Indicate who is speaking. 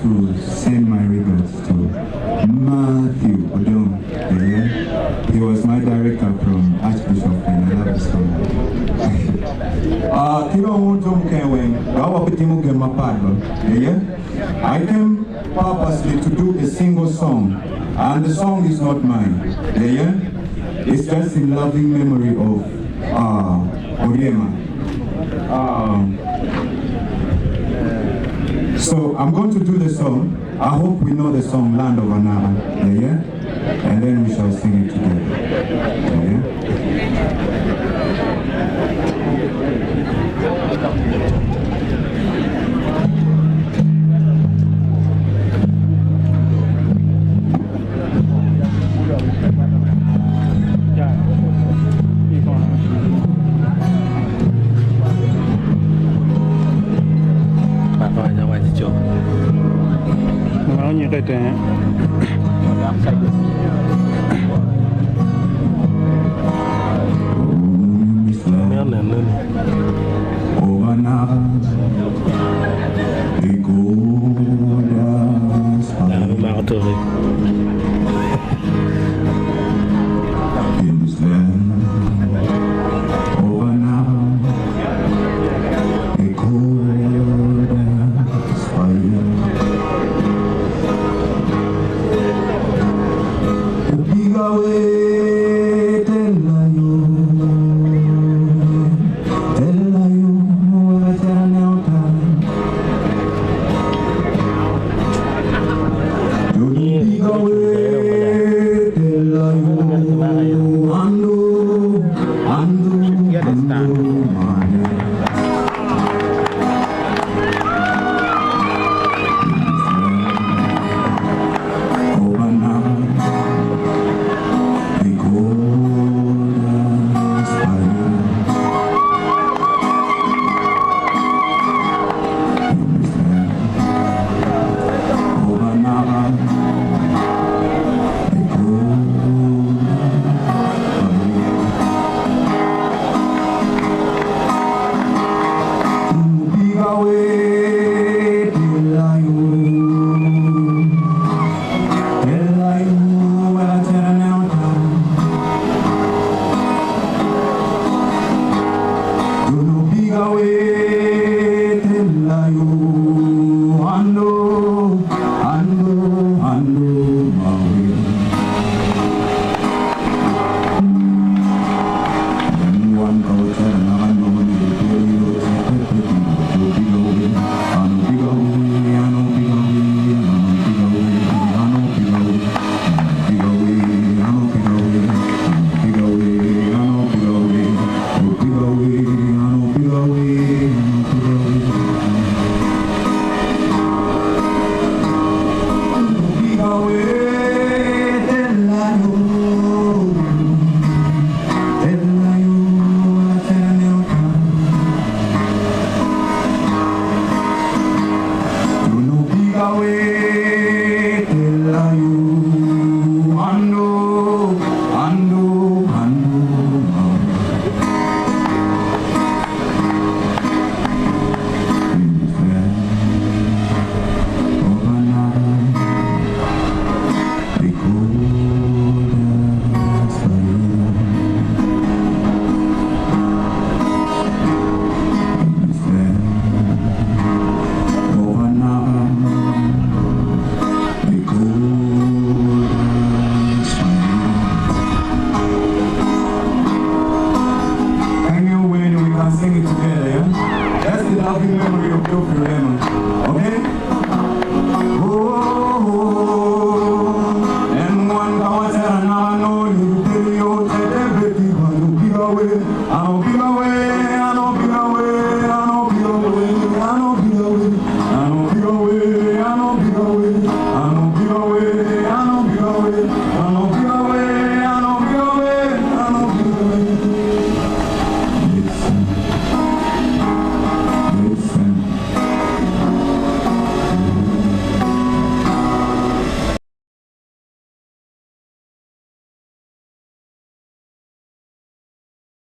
Speaker 1: to send my regards to Matthew Odom. Yeah? He was my director from Archbishop, and I love his song. I came purposely to do a single song, and the song is not mine. Yeah? It's just in loving memory of Oriema. So I'm going to do the song. I hope we know the song Land of Anara. Yeah? And then we shall sing it together. Yeah?
Speaker 2: I'll be away.